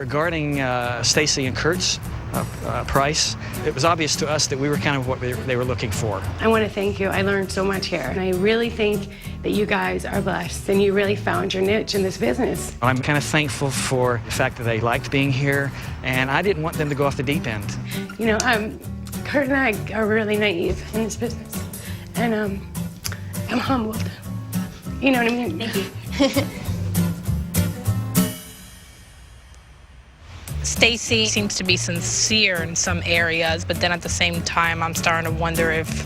Regarding Stacy and Kurt's price, it was obvious to us that we were kind of what they were looking for. I want to thank you. I learned so much here, and I really think that you guys are blessed, and you really found your niche in this business. I'm kind of thankful for the fact that they liked being here, and I didn't want them to go off the deep end. You know, Kurt and I are really naive in this business, and I'm humbled. You know what I mean? Thank you. Stacy seems to be sincere in some areas, but then at the same time, I'm starting to wonder if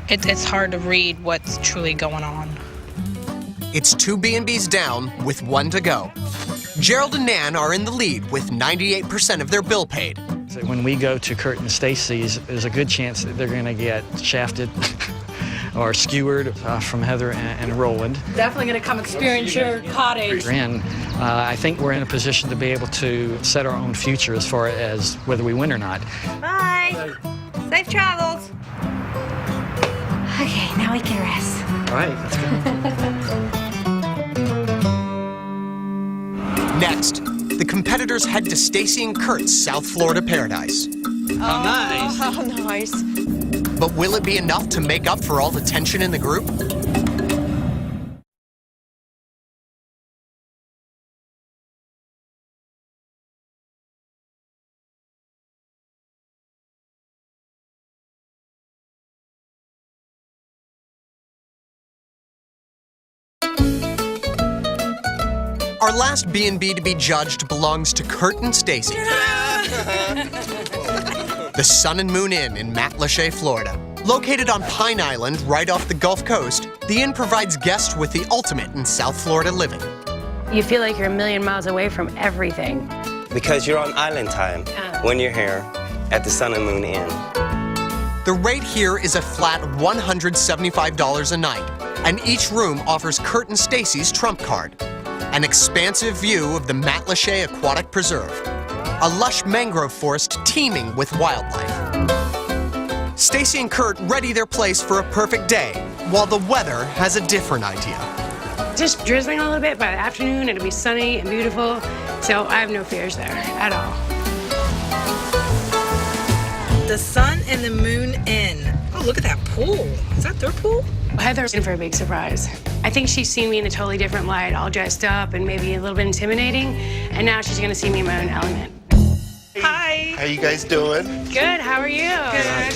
it's hard to read what's truly going on. It's 2 B&Bs down with 1 to go. Gerald and Nan are in the lead with 98% of their bill paid. So when we go to Kurt and Stacy's, there's a good chance that they're going to get shafted or skewered from Heather and Roland. Definitely going to come experience your cottage. And I think we're in a position to be able to set our own future as far as whether we win or not. Bye. Safe travels. Okay, now we can rest. All right, let's go. Next, the competitors head to Stacy and Kurt's South Florida paradise. Oh, nice. Oh, nice. But will it be enough to make up for all the tension in the group? Our last B&B to be judged belongs to Kurt and Stacy. The Sun and Moon Inn in Matlacha, Florida. Located on Pine Island, right off the Gulf Coast, the inn provides guests with the ultimate in South Florida living. You feel like you're a million miles away from everything. Because you're on island time when you're here at the Sun and Moon Inn. The rate here is a flat $175 a night, and each room offers Kurt and Stacy's trump card. An expansive view of the Matlacha Aquatic Preserve, a lush mangrove forest teeming with wildlife. Stacy and Kurt ready their place for a perfect day, while the weather has a different idea. Just drizzling a little bit. By the afternoon, it'll be sunny and beautiful, so I have no fears there at all. The Sun and the Moon Inn. Oh, look at that pool. Is that their pool? Heather's in for a big surprise. I think she's seen me in a totally different light, all dressed up and maybe a little bit intimidating, and now she's gonna see me in my own element. Hi. How you guys doing? Good, how are you?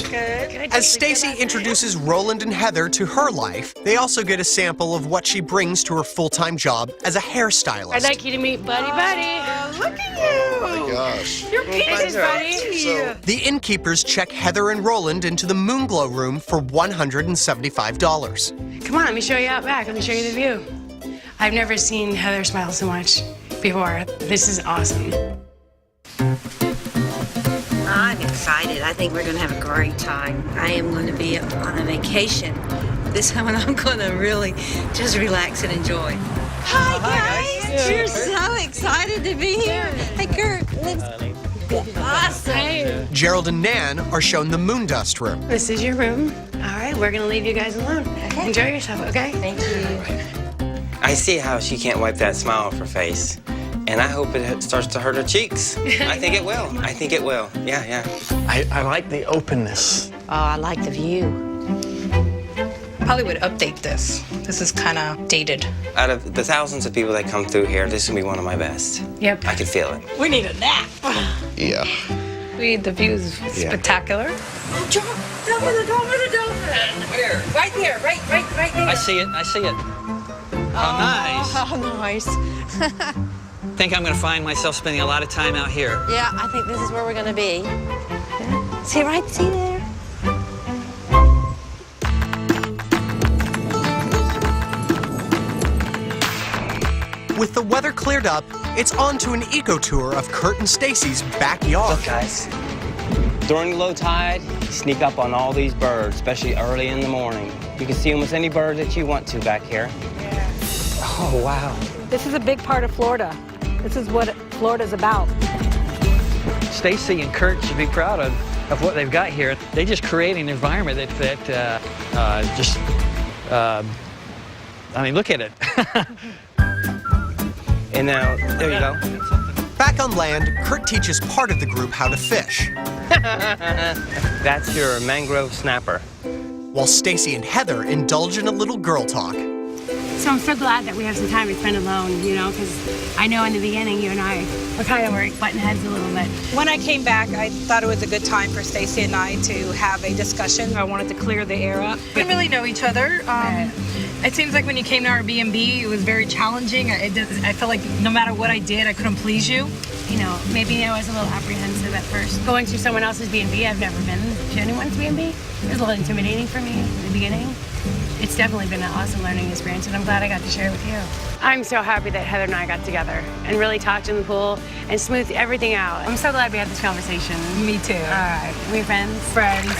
Good. As Stacy introduces Roland and Heather to her life, they also get a sample of what she brings to her full-time job as a hairstylist. I'd like you to meet Buddy Buddy. Look at you. Oh my gosh. Your pieces, Buddy. So, The innkeepers check Heather and Roland into the Moonglow room for $175. Come on, let me show you out back. Let me show you the view. I've never seen Heather smile so much before. This is awesome. I'm excited. I think we're going to have a great time. I am going to be on a vacation this time, and I'm going to really just relax and enjoy. Hi, guys. We're so excited to be here. Hey, Kurt. Awesome. Gerald and Nan are shown the Moondust room. This is your room. All right, we're going to leave you guys alone. Okay. Enjoy yourself, okay? Thank you. I see how she can't wipe that smile off her face. And I hope it starts to hurt her cheeks. I think it will. I think it will. Yeah. I like the openness. Oh, I like the view. Probably would update this. This is kind of dated. Out of the thousands of people that come through here, this will be one of my best. Yep. I can feel it. We need a nap. yeah. The view's spectacular. Oh, jump for the dolphin. Where? Right there. Right there. I see it. Oh, nice. Oh, nice. I think I'm going to find myself spending a lot of time out here. Yeah, I think this is where we're going to be. Yeah. See there? With the weather cleared up, it's on to an eco tour of Kurt and Stacy's backyard. Look, guys. During low tide, you sneak up on all these birds, especially early in the morning. You can see almost any bird that you want to back here. Yeah. Oh, wow. This is a big part of Florida. This is what Florida's about. Stacy and Kurt should be proud of what they've got here. They just create an environment that I mean, look at it. And now, there you go. Back on land, Kurt teaches part of the group how to fish, That's your mangrove snapper. while Stacy and Heather indulge in a little girl talk. So I'm so glad that we have some time to spend alone, you know, because I know in the beginning you and I were kind of butting heads a little bit. When I came back, I thought it was a good time for Stacy and I to have a discussion. I wanted to clear the air up. We didn't really know each other. It seems like when you came to our B&B, it was very challenging. I felt like no matter what I did, I couldn't please you. You know, maybe I was a little apprehensive at first. Going to someone else's B&B, I've never been to anyone's B&B. It was a little intimidating for me in the beginning. It's definitely been an awesome learning experience, and I'm glad I got to share it with you. I'm so happy that Heather and I got together and really talked in the pool and smoothed everything out. I'm so glad we had this conversation. Me too. All right, we friends? Friends.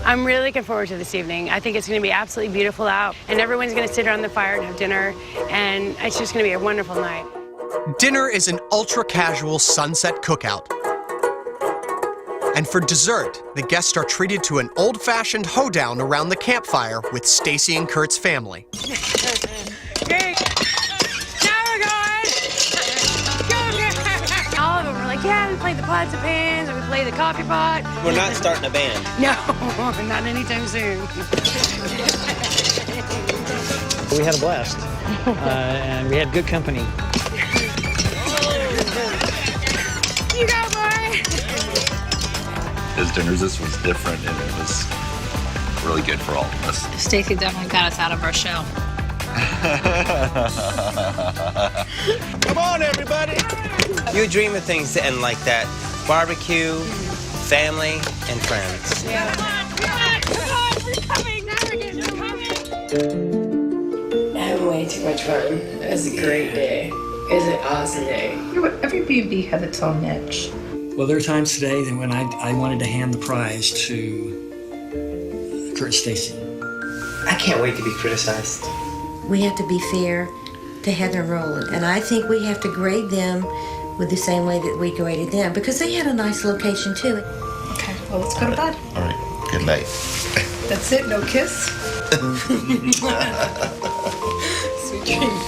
I'm really looking forward to this evening. I think it's going to be absolutely beautiful out, and everyone's going to sit around the fire and have dinner, and it's just going to be a wonderful night. Dinner is an ultra-casual sunset cookout. And for dessert, the guests are treated to an old-fashioned hoedown around the campfire with Stacy and Kurt's family. Great. Now we're going. Go, all of them were like, yeah, we played the pots and pans, and we played the coffee pot. We're not starting a band. No, not anytime soon. We had a blast, and we had good company. You go, boy. His dinners, this was different, and it was really good for all of us. Stacy definitely got us out of our shell. Come on, everybody! You dream of things to end like that. Barbecue, family, and friends. I had way too much fun. It was a great day. It was an awesome day. Every B&B has its own niche. Well, there are times today that when I wanted to hand the prize to Kurt and Stacy. I can't wait to be criticized. We have to be fair to Heather and Roland, and I think we have to grade them with the same way that we graded them, because they had a nice location too. Okay, well, let's go to bed. All right, good night. That's it, no kiss? Sweet dreams.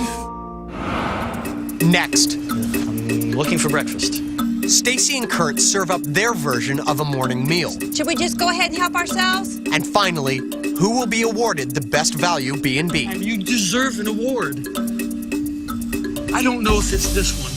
Next, I'm looking for breakfast. Stacy and Kurt serve up their version of a morning meal. Should we just go ahead and help ourselves? And finally, who will be awarded the best value B&B? And you deserve an award. I don't know if it's this one.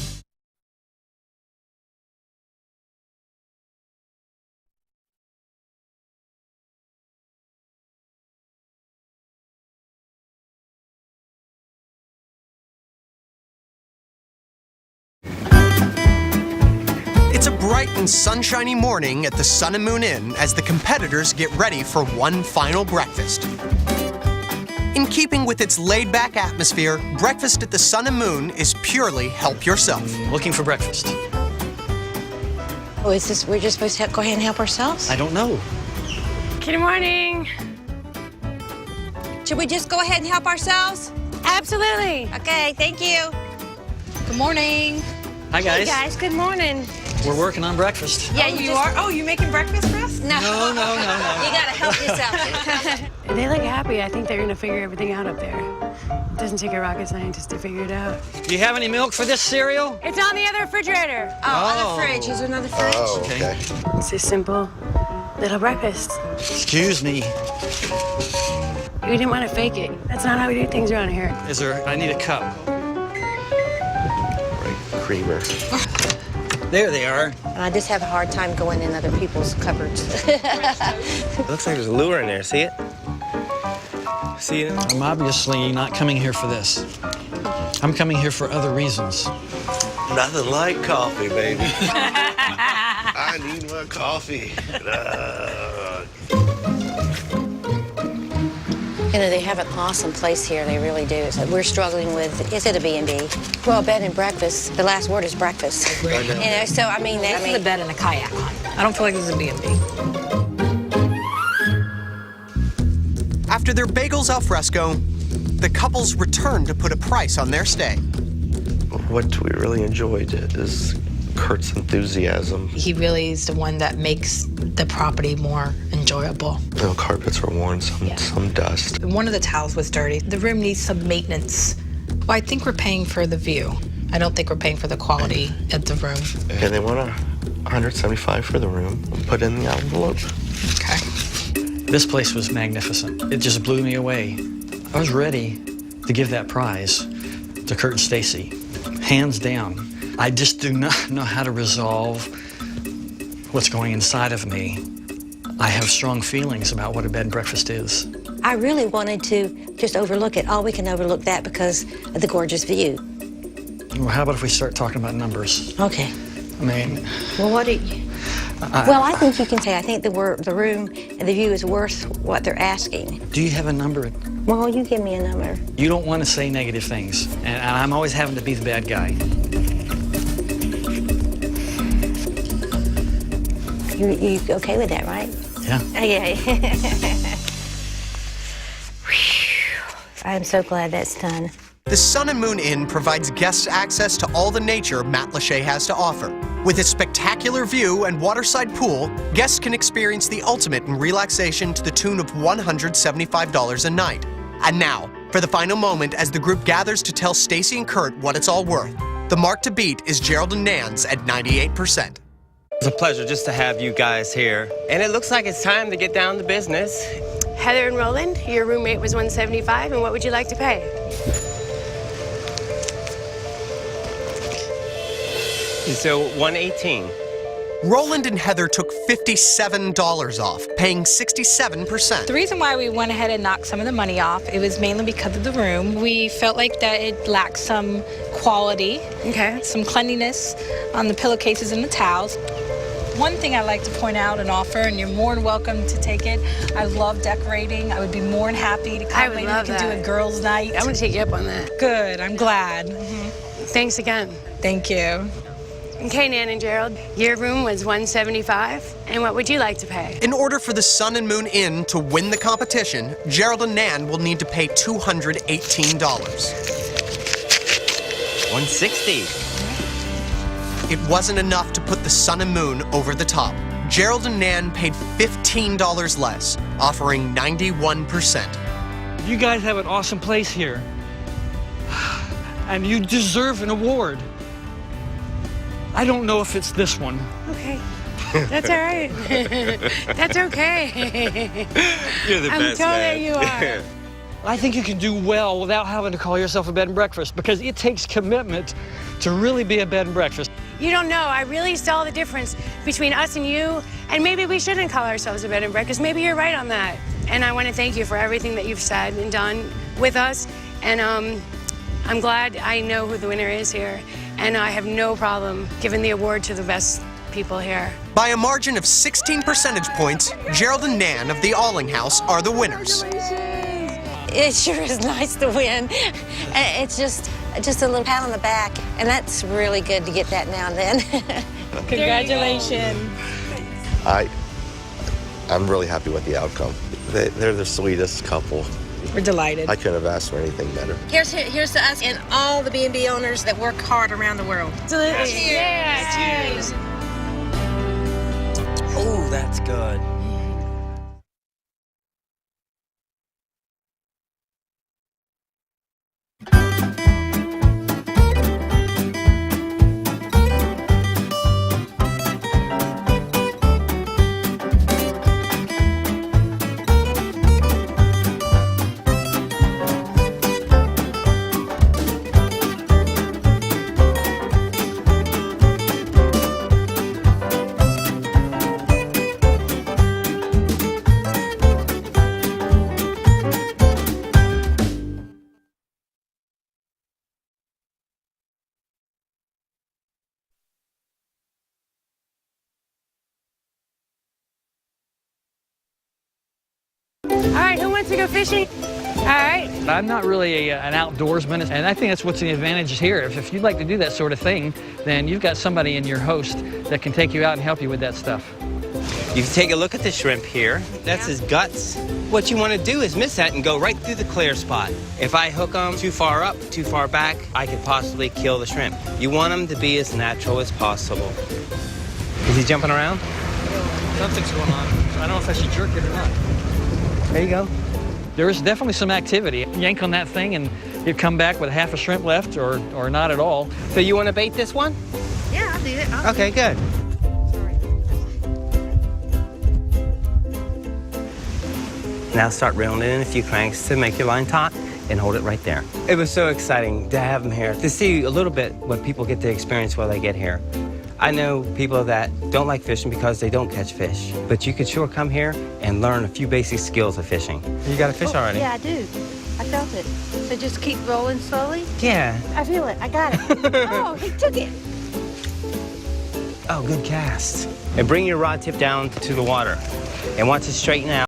It's a bright and sunshiny morning at the Sun and Moon Inn as the competitors get ready for one final breakfast. In keeping with its laid-back atmosphere, breakfast at the Sun and Moon is purely help yourself. Looking for breakfast. Oh, is this, we're just supposed to go ahead and help ourselves? I don't know. Good morning. Should we just go ahead and help ourselves? Absolutely. Okay, thank you. Good morning. Hi, guys. Hey, guys, good morning. We're working on breakfast. Yeah, You are? Oh, you making breakfast for us? No. No. You gotta help yourself. They look happy. I think they're going to figure everything out up there. It doesn't take a rocket scientist to figure it out. Do you have any milk for this cereal? It's on the other refrigerator. Oh, other fridge. Is there another fridge? Oh, okay. It's a simple little breakfast. Excuse me. We didn't want to fake it. That's not how we do things around here. Is there? I need a cup. Right, creamer. There they are. I just have a hard time going in other people's cupboards. It looks like there's a lure in there. See it? See it? I'm obviously not coming here for this. I'm coming here for other reasons. Nothing like coffee, baby. I need more coffee. You know, they have an awesome place here. They really do. So we're struggling with, is it a B&B? Well, bed and breakfast. The last word is breakfast. You know, so I mean, This is a bed and a kayak. I don't feel like this is a B&B. After their bagels al fresco, the couples return to put a price on their stay. What we really enjoyed is Kurt's enthusiasm. He really is the one that makes the property more enjoyable. You know, carpets were worn, some dust. One of the towels was dirty. The room needs some maintenance. Well, I think we're paying for the view. I don't think we're paying for the quality of the room. Okay, they want $175 for the room. We'll put in the envelope. Okay. This place was magnificent. It just blew me away. I was ready to give that prize to Kurt and Stacy, hands down. I just do not know how to resolve what's going inside of me. I have strong feelings about what a bed and breakfast is. I really wanted to just overlook it. All we can overlook that because of the gorgeous view. Well, how about if we start talking about numbers? Okay. I mean, Well, what do you... Well, I think you can say, I think the room and the view is worth what they're asking. do you have a number? Well, you give me a number. You don't want to say negative things, and I'm always having to be the bad guy. You okay with that, right? Yeah. Okay. I am so glad that's done. The Sun and Moon Inn provides guests access to all the nature Matlacha has to offer. With its spectacular view and waterside pool, guests can experience the ultimate in relaxation to the tune of $175 a night. And now, for the final moment as the group gathers to tell Stacy and Kurt what it's all worth, the mark to beat is Gerald and Nan's at 98%. It's a pleasure just to have you guys here. And it looks like it's time to get down to business. Heather and Roland, your roommate was $175, and what would you like to pay? So $118. Roland and Heather took $57 off, paying 67%. The reason why we went ahead and knocked some of the money off, it was mainly because of the room. We felt like that it lacked some quality, some cleanliness on the pillowcases and the towels. One thing I'd like to point out and offer, and you're more than welcome to take it, I love decorating. I would be more than happy to come. Maybe we could do a girls' night. I'm going to take you up on that. Good, I'm glad. Thanks again. Thank you. Okay, Nan and Gerald, your room was $175, and what would you like to pay? In order for the Sun and Moon Inn to win the competition, Gerald and Nan will need to pay $218. $160. It wasn't enough to put the Sun and Moon over the top. Gerald and Nan paid $15 less, offering 91%. You guys have an awesome place here, and you deserve an award. I don't know if it's this one. Okay. That's all right. That's okay. You're the I'm best, told man. that you are. I think you can do well without having to call yourself a bed and breakfast, because it takes commitment to really be a bed and breakfast. You don't know. I really saw the difference between us and you, and maybe we shouldn't call ourselves a bed and breakfast. Maybe you're right on that. And I want to thank you for everything that you've said and done with us. And I'm glad I know who the winner is here. And I have no problem giving the award to the best people here. By a margin of 16 percentage points, Gerald and Nan of the Alling House are the winners. It sure is nice to win. It's just a little pat on the back, and that's really good to get that now and then. Congratulations. I'm really happy with the outcome. They're the sweetest couple. We're delighted. I couldn't have asked for anything better. Here's to us and all the B&B owners that work hard around the world. Absolutely. Cheers. Yeah, cheers. Oh, that's good. All right, who wants to go fishing? All right. I'm not really an outdoorsman, and I think that's what's the advantage here. If you'd like to do that sort of thing, then you've got somebody in your host that can take you out and help you with that stuff. You can take a look at the shrimp here. That's his guts. What you want to do is miss that and go right through the clear spot. If I hook them too far up, too far back, I could possibly kill the shrimp. You want them to be as natural as possible. Is he jumping around? Something's going on. I don't know if I should jerk it or not. There you go. There is definitely some activity. Yank on that thing and You'd come back with half a shrimp left or not at all. So you want to bait this one? Yeah, I'll do it. Okay, good. Now start reeling in a few cranks to make your line taut and hold it right there. It was so exciting to have them here, to see a little bit what people get to experience while they get here. I know people that don't like fishing because they don't catch fish, but you could sure come here and learn a few basic skills of fishing. You got a fish already? Yeah, I do. I felt it. So just keep rolling slowly. Yeah. I feel it. I got it. Oh, he took it. Oh, good cast. And bring your rod tip down to the water and watch it straighten out.